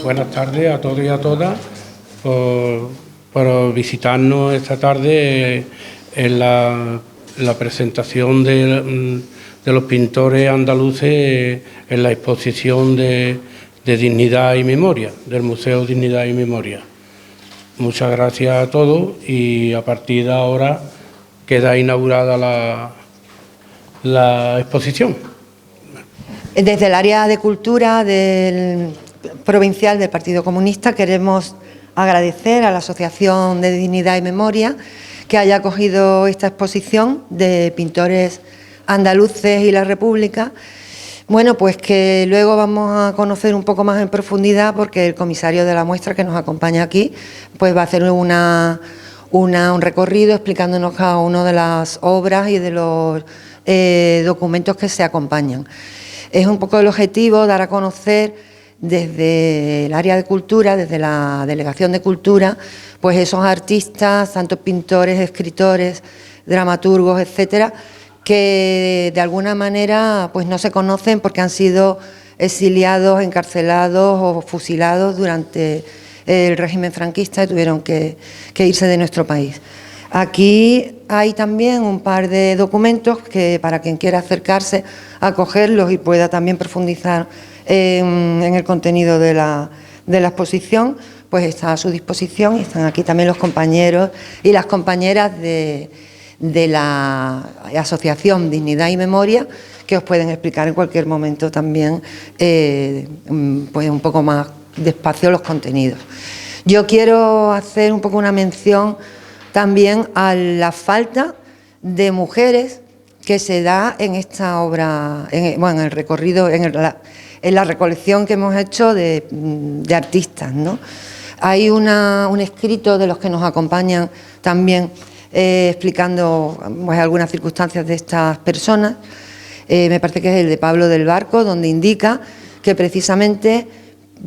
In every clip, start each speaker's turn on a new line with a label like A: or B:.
A: buenas tardes a todos y a todas por visitarnos esta tarde en la presentación de los pintores andaluces en la exposición de Dignidad y Memoria, del Museo Dignidad y Memoria. Muchas gracias a todos y a partir de ahora queda inaugurada la exposición.
B: Desde el área de cultura del provincial del Partido Comunista queremos agradecer a la Asociación de Dignidad y Memoria que haya acogido esta exposición de pintores andaluces y la República. Bueno, pues que luego vamos a conocer un poco más en profundidad porque el comisario de la muestra que nos acompaña aquí pues va a hacer un recorrido explicándonos cada una de las obras y de los documentos que se acompañan. Es un poco el objetivo dar a conocer desde el área de cultura, desde la Delegación de Cultura, pues esos artistas, tanto pintores, escritores, dramaturgos, etcétera, que de alguna manera pues no se conocen porque han sido exiliados, encarcelados o fusilados durante el régimen franquista y tuvieron que irse de nuestro país. Aquí hay también un par de documentos que para quien quiera acercarse a cogerlos y pueda también profundizar en el contenido de la exposición, pues está a su disposición y están aquí también los compañeros y las compañeras de la Asociación Dignidad y Memoria que os pueden explicar en cualquier momento también pues un poco más despacio los contenidos. Yo quiero hacer un poco una mención también a la falta de mujeres que se da en esta obra, en el recorrido, en la recolección que hemos hecho de artistas, ¿no? Hay un escrito de los que nos acompañan también explicando pues, algunas circunstancias de estas personas. Me parece que es el de Pablo del Barco, donde indica que precisamente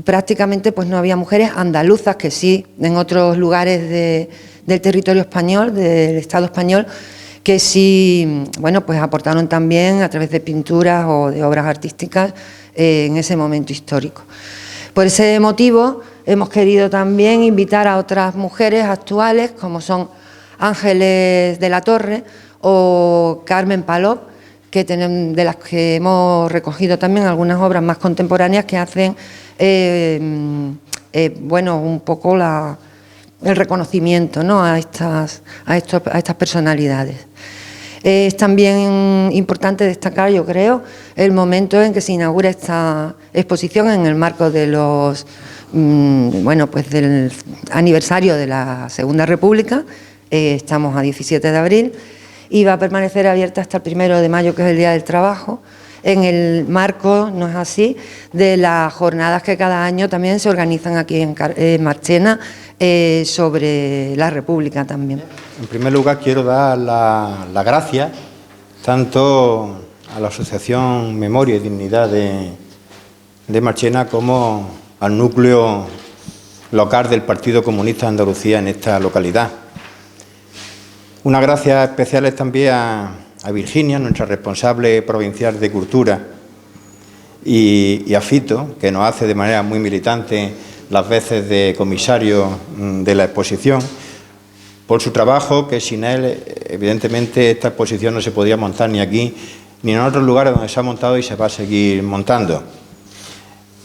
B: prácticamente pues no había mujeres andaluzas, que sí en otros lugares del territorio español, del Estado español, que sí, bueno, pues aportaron también a través de pinturas o de obras artísticas en ese momento histórico. Por ese motivo hemos querido también invitar a otras mujeres actuales, como son Ángeles de la Torre o Carmen Palop, de las que hemos recogido también algunas obras más contemporáneas que hacen, bueno, un poco el reconocimiento, ¿no?, a estas personalidades. Es también importante destacar, yo creo, el momento en que se inaugura esta exposición en el marco de los, bueno, pues del aniversario de la Segunda República. Estamos a 17 de abril y va a permanecer abierta hasta el 1 de mayo, que es el Día del Trabajo, en el marco, no es así, de las jornadas que cada año también se organizan aquí en Marchena sobre la República también.
C: En primer lugar, quiero dar las gracias tanto a la Asociación Memoria y Dignidad de Marchena como al núcleo local del Partido Comunista de Andalucía en esta localidad. Unas gracias especiales también a Virginia, nuestra responsable provincial de Cultura, y a Fito, que nos hace de manera muy militante las veces de comisario de la exposición, por su trabajo, que sin él, evidentemente, esta exposición no se podía montar ni aquí, ni en otros lugares donde se ha montado y se va a seguir montando.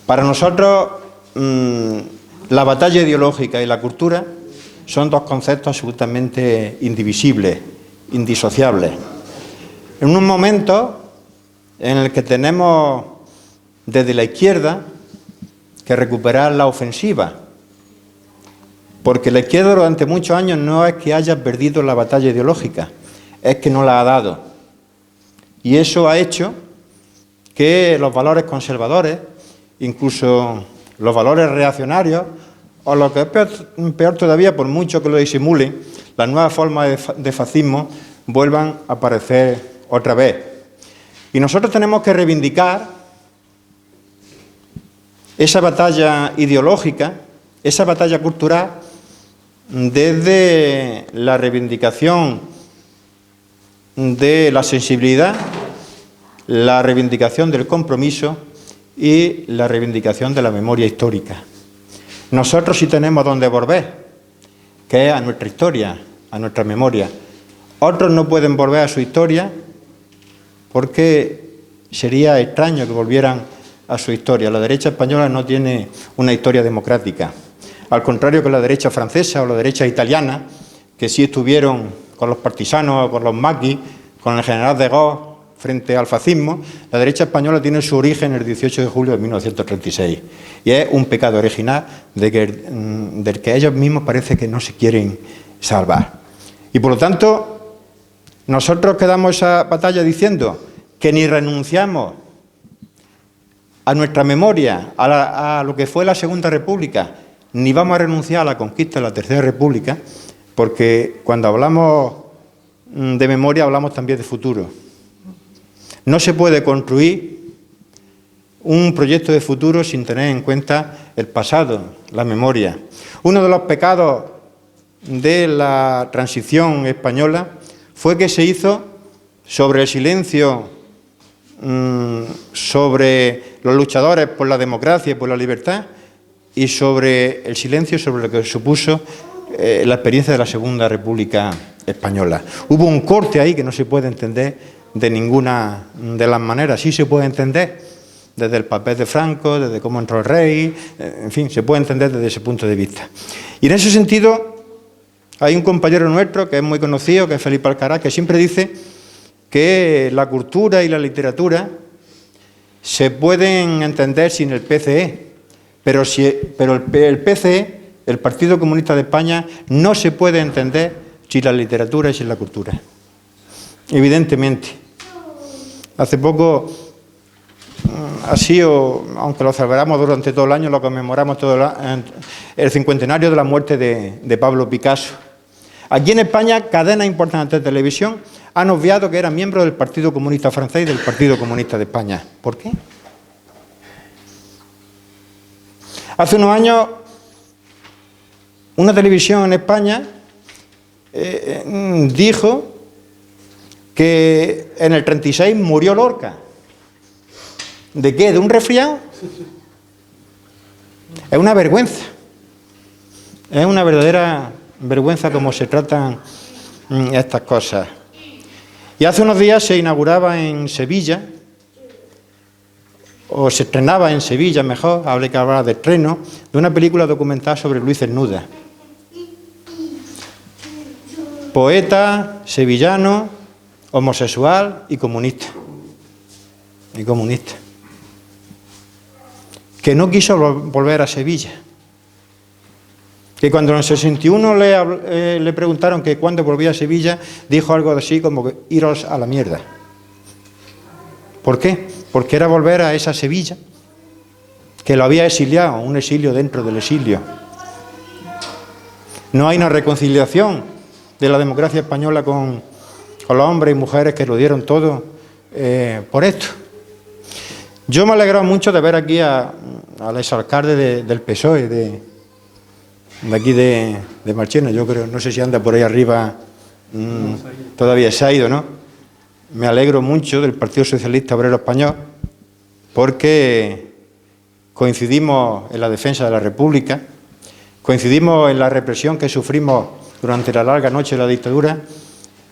C: Para nosotros, la batalla ideológica y la cultura son dos conceptos absolutamente indivisibles, indisociables. En un momento en el que tenemos desde la izquierda que recuperar la ofensiva, porque la izquierda durante muchos años no es que haya perdido la batalla ideológica, es que no la ha dado. Y eso ha hecho que los valores conservadores, incluso los valores reaccionarios, o lo que es peor todavía, por mucho que lo disimulen, las nuevas formas de fascismo vuelvan a aparecer otra vez. Y nosotros tenemos que reivindicar esa batalla ideológica, esa batalla cultural, desde la reivindicación de la sensibilidad, la reivindicación del compromiso y la reivindicación de la memoria histórica. Nosotros sí tenemos donde volver, que es a nuestra historia, a nuestra memoria. Otros no pueden volver a su historia porque sería extraño que volvieran a su historia. La derecha española no tiene una historia democrática, al contrario que la derecha francesa o la derecha italiana, que sí estuvieron con los partisanos, con los maquis, con el general de Gaulle frente al fascismo. La derecha española tiene su origen el 18 de julio de 1936 y es un pecado original del que ellos mismos parece que no se quieren salvar. Y por lo tanto, nosotros quedamos esa batalla diciendo que ni renunciamos a nuestra memoria, a lo que fue la Segunda República, ni vamos a renunciar a la conquista de la Tercera República, porque cuando hablamos de memoria hablamos también de futuro. No se puede construir un proyecto de futuro sin tener en cuenta el pasado, la memoria. Uno de los pecados de la transición española fue que se hizo sobre el silencio sobre los luchadores por la democracia y por la libertad y sobre el silencio sobre lo que supuso la experiencia de la Segunda República Española. Hubo un corte ahí que no se puede entender de ninguna de las maneras. Sí se puede entender desde el papel de Franco, desde cómo entró el rey, en fin, se puede entender desde ese punto de vista. Y en ese sentido hay un compañero nuestro que es muy conocido, que es Felipe Alcaraz, que siempre dice que la cultura y la literatura se pueden entender sin el PCE, pero el PCE, el Partido Comunista de España, no se puede entender sin la literatura y sin la cultura. Evidentemente. Hace poco ha sido, aunque lo celebramos durante todo el año, lo conmemoramos todo el cincuentenario de la muerte de Pablo Picasso. Aquí en España, cadenas importantes de televisión han obviado que era miembro del Partido Comunista francés y del Partido Comunista de España. ¿Por qué? Hace unos años, una televisión en España dijo que en el 36 murió Lorca. ¿De qué? ¿De un resfriado? Es una vergüenza. Es una verdadera vergüenza cómo se tratan estas cosas. Y hace unos días se inauguraba en Sevilla, o se estrenaba en Sevilla, mejor, habrá que hablar de estreno, de una película documental sobre Luis Cernuda. Poeta, sevillano, homosexual y comunista. Que no quiso volver a Sevilla. Que cuando en el 61 le preguntaron que cuándo volvía a Sevilla, dijo algo así como que iros a la mierda. ¿Por qué? Porque era volver a esa Sevilla que lo había exiliado, un exilio dentro del exilio. No hay una reconciliación de la democracia española con los hombres y mujeres que lo dieron todo por esto. Yo me he alegrado mucho de ver aquí al exalcalde del PSOE, de aquí de Marchena. Yo creo, no sé si anda por ahí arriba, todavía se ha ido, ¿no? Me alegro mucho del Partido Socialista Obrero Español porque coincidimos en la defensa de la República, coincidimos en la represión que sufrimos durante la larga noche de la dictadura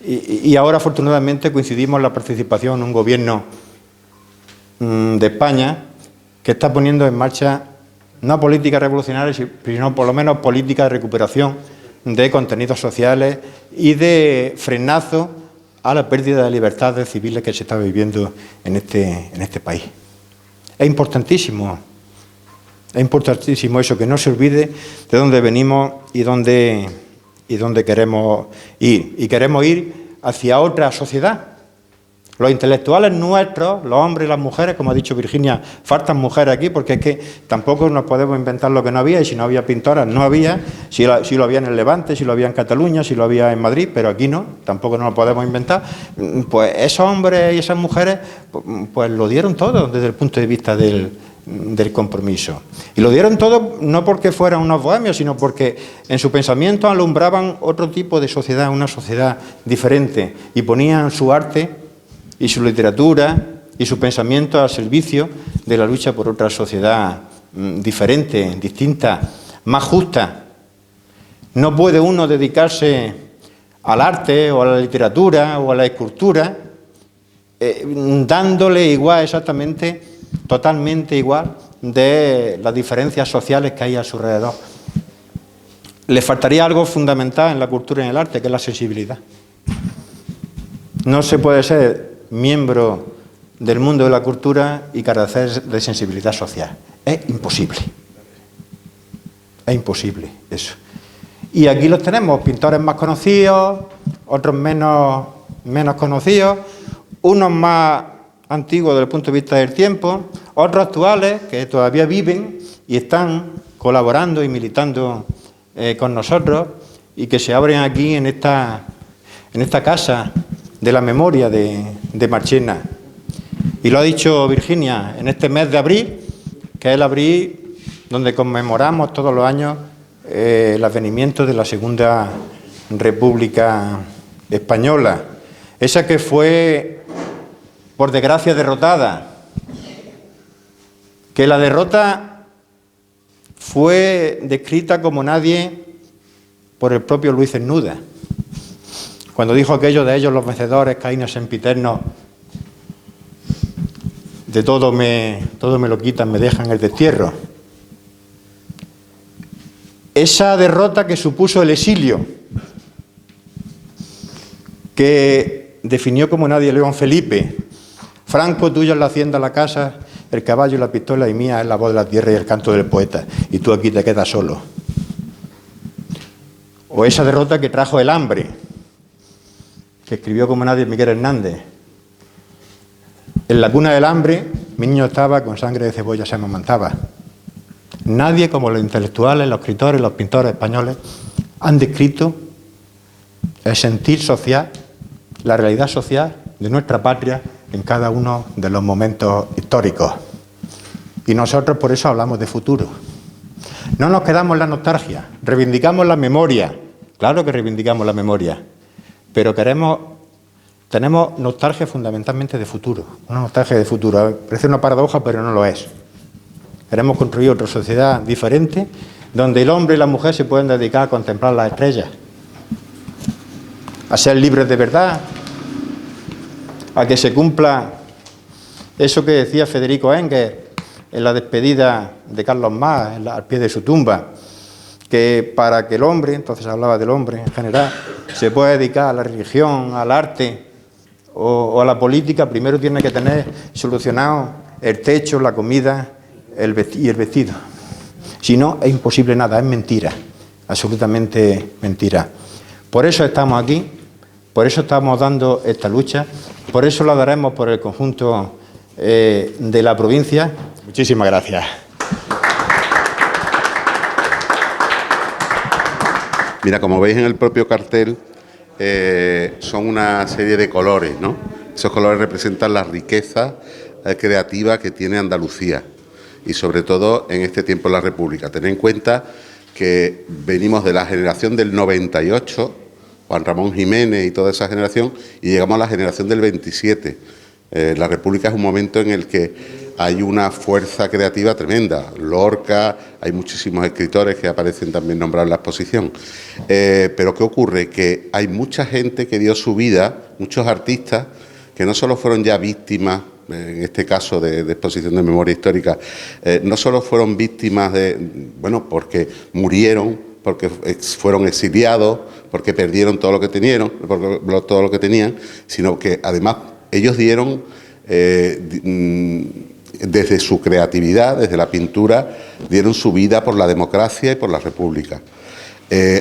C: y ahora afortunadamente coincidimos en la participación en un gobierno de España que está poniendo en marcha no políticas revolucionarias, sino por lo menos políticas de recuperación de contenidos sociales y de frenazo a la pérdida de libertades civiles que se está viviendo en este país. Es importantísimo eso, que no se olvide de dónde venimos y dónde queremos ir. Y queremos ir hacia otra sociedad. Los intelectuales nuestros, los hombres y las mujeres, como ha dicho Virginia, faltan mujeres aquí porque es que tampoco nos podemos inventar lo que no había, y si no había pintoras, no había, si lo había en el Levante, si lo había en Cataluña, si lo había en Madrid, pero aquí no, tampoco nos lo podemos inventar. Pues esos hombres y esas mujeres pues lo dieron todo desde el punto de vista del compromiso. Y lo dieron todo no porque fueran unos bohemios, sino porque en su pensamiento alumbraban otro tipo de sociedad, una sociedad diferente, y ponían su arte y su literatura y su pensamiento al servicio de la lucha por otra sociedad diferente, distinta más justa. No puede uno dedicarse al arte o a la literatura o a la escultura dándole igual exactamente, totalmente igual de las diferencias sociales que hay a su alrededor. Le faltaría algo fundamental en la cultura y en el arte, que es la sensibilidad. No se puede ser miembro del mundo de la cultura y carecer de sensibilidad social. Es imposible. Es imposible eso. Y aquí los tenemos, pintores más conocidos, otros menos conocidos, unos más antiguos desde el punto de vista del tiempo, otros actuales que todavía viven y están colaborando y militando con nosotros y que se abren aquí en esta casa de la memoria de Marchena. Y lo ha dicho Virginia, en este mes de abril, que es el abril donde conmemoramos todos los años el advenimiento de la Segunda República Española, esa que fue, por desgracia, derrotada, que la derrota fue descrita como nadie por el propio Luis Cernuda, cuando dijo aquello de ellos los vencedores, caídos sempiternos, de todo me lo quitan, me dejan el destierro. Esa derrota que supuso el exilio, que definió como nadie León Felipe: Franco, tuyo es la hacienda, la casa, el caballo y la pistola, y mía es la voz de la tierra y el canto del poeta, y tú aquí te quedas solo. O esa derrota que trajo el hambre, que escribió como nadie Miguel Hernández: en la cuna del hambre mi niño estaba, con sangre de cebolla se amamantaba. Nadie como los intelectuales, los escritores, los pintores españoles han descrito el sentir social, la realidad social de nuestra patria en cada uno de los momentos históricos. Y nosotros por eso hablamos de futuro. No nos quedamos en la nostalgia, reivindicamos la memoria, claro que reivindicamos la memoria, pero tenemos nostalgia fundamentalmente de futuro, una nostalgia de futuro. Parece una paradoja, pero no lo es. Queremos construir otra sociedad diferente, donde el hombre y la mujer se pueden dedicar a contemplar las estrellas, a ser libres de verdad, a que se cumpla eso que decía Federico Engels en la despedida de Carlos Marx, al pie de su tumba, que para que el hombre, entonces hablaba del hombre en general, se pueda dedicar a la religión, al arte o a la política, primero tiene que tener solucionado el techo, la comida y el vestido. Si no, es imposible nada, es mentira, absolutamente mentira. Por eso estamos aquí, por eso estamos dando esta lucha, por eso la daremos por el conjunto de la provincia. Muchísimas gracias.
D: Mira, como veis en el propio cartel, son una serie de colores, ¿no? Esos colores representan la riqueza creativa que tiene Andalucía y sobre todo en este tiempo en la República. Tened en cuenta que venimos de la generación del 98, Juan Ramón Jiménez y toda esa generación, y llegamos a la generación del 27. La República es un momento en el que hay una fuerza creativa tremenda. Lorca, hay muchísimos escritores que aparecen también nombrados en la exposición. Pero ¿qué ocurre? Que hay mucha gente que dio su vida, muchos artistas, que no solo fueron ya víctimas, en este caso de exposición de memoria histórica, no solo fueron víctimas porque murieron, porque fueron exiliados, porque perdieron todo lo que tenían, sino que además ellos dieron, desde su creatividad, desde la pintura, dieron su vida por la democracia y por la República.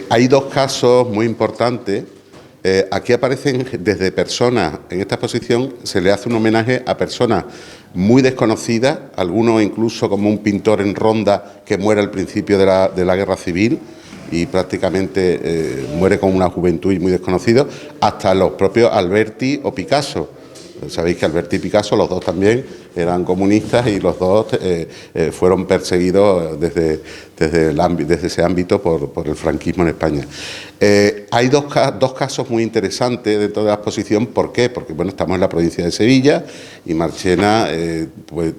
D: Hay dos casos muy importantes. Aquí aparecen desde personas, en esta exposición se le hace un homenaje a personas muy desconocidas, algunos incluso como un pintor en Ronda que muere al principio de la Guerra Civil y prácticamente muere con una juventud muy desconocida, hasta los propios Alberti o Picasso. Sabéis que Alberti y Picasso, los dos también eran comunistas y los dos fueron perseguidos desde ese ámbito por el franquismo en España. Hay dos casos muy interesantes dentro de la exposición. ¿Por qué? Porque bueno, estamos en la provincia de Sevilla y Marchena, pues,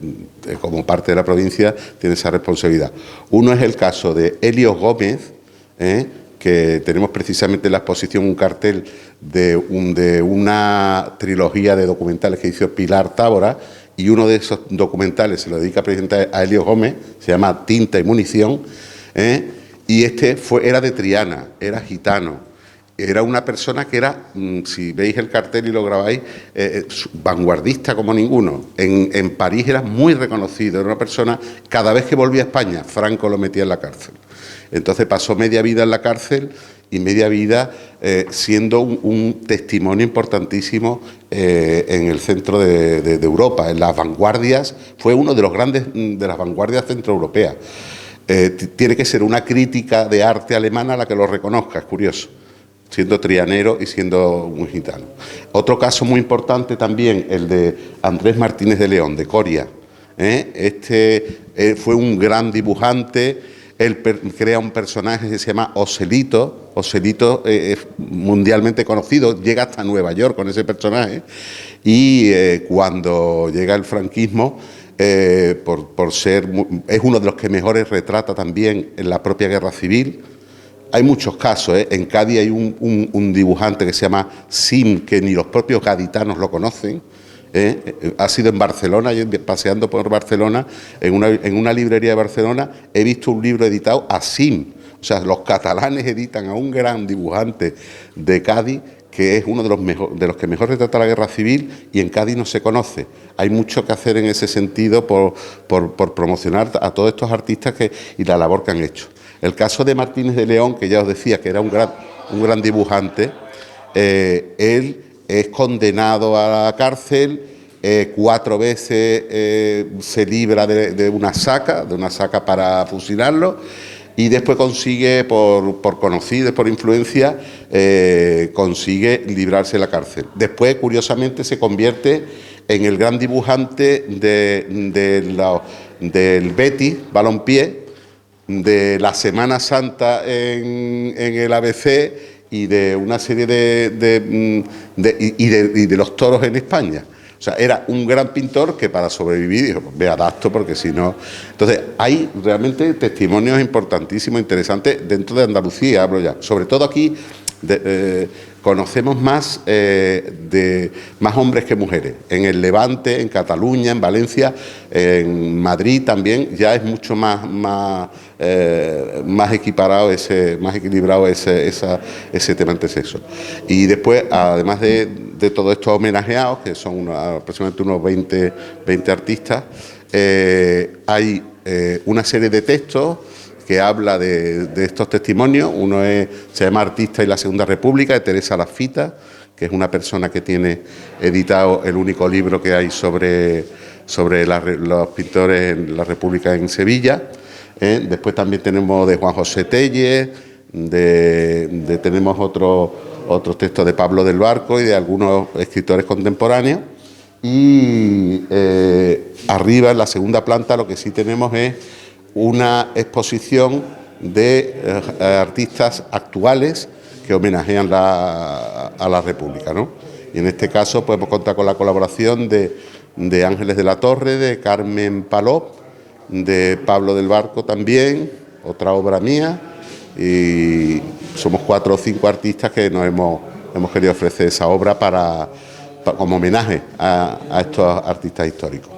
D: como parte de la provincia, tiene esa responsabilidad. Uno es el caso de Helios Gómez, que tenemos precisamente en la exposición un cartel de una trilogía de documentales que hizo Pilar Tábora, y uno de esos documentales se lo dedica precisamente a Helios Gómez, se llama Tinta y Munición, y era de Triana, era gitano. Era una persona que era, si veis el cartel y lo grabáis, vanguardista como ninguno. En París era muy reconocido, era una persona, cada vez que volvía a España, Franco lo metía en la cárcel. Entonces pasó media vida en la cárcel y media vida siendo un testimonio importantísimo en el centro de Europa, en las vanguardias. Fue uno de los grandes de las vanguardias centroeuropeas. Tiene que ser una crítica de arte alemana la que lo reconozca, es curioso, siendo trianero y siendo un gitano. Otro caso muy importante también, el de Andrés Martínez de León, de Coria. Fue un gran dibujante. Él crea un personaje que se llama Oselito. Oselito es mundialmente conocido, llega hasta Nueva York con ese personaje, y cuando llega el franquismo, es uno de los que mejores retrata también en la propia guerra civil. Hay muchos casos, en Cádiz hay un dibujante que se llama Sim, que ni los propios gaditanos lo conocen. Ha sido en Barcelona, yo paseando por Barcelona, en una librería de Barcelona, he visto un libro editado a Sim. O sea, los catalanes editan a un gran dibujante de Cádiz, que es uno de los que mejor retrata la guerra civil, y en Cádiz no se conoce. Hay mucho que hacer en ese sentido por promocionar a todos estos artistas y la labor que han hecho. El caso de Martínez de León, que ya os decía que era un gran dibujante, él es condenado a la cárcel, 4 veces se libra de una saca para fusilarlo, y después consigue, por conocidos, por influencia, consigue librarse de la cárcel. Después, curiosamente, se convierte en el gran dibujante del Betis Balompié, de la Semana Santa en el ABC, y de una serie de los toros en España. O sea, era un gran pintor que para sobrevivir dijo, me adapto porque si no... Entonces, hay realmente testimonios importantísimos, interesantes dentro de Andalucía, hablo ya. Sobre todo aquí conocemos más hombres que mujeres. En el Levante, en Cataluña, en Valencia, en Madrid también ya es mucho más equiparado, más equilibrado ese tema entre sexos. Y después, además de todos estos homenajeados, que son aproximadamente unos 20 artistas, hay una serie de textos que habla de estos testimonios. Uno se llama Artista y la Segunda República, de Teresa Lafita, que es una persona que tiene editado el único libro que hay sobre los pintores en la República en Sevilla. Después también tenemos de Juan José Tellez, tenemos otros textos de Pablo del Barco y de algunos escritores contemporáneos. Y arriba, en la segunda planta, lo que sí tenemos es una exposición de artistas actuales que homenajean a la República, ¿no? Y en este caso podemos contar con la colaboración de Ángeles de la Torre, de Carmen Palop, de Pablo del Barco también, otra obra mía, y somos 4 o 5 artistas que nos hemos querido ofrecer esa obra como homenaje a estos artistas históricos.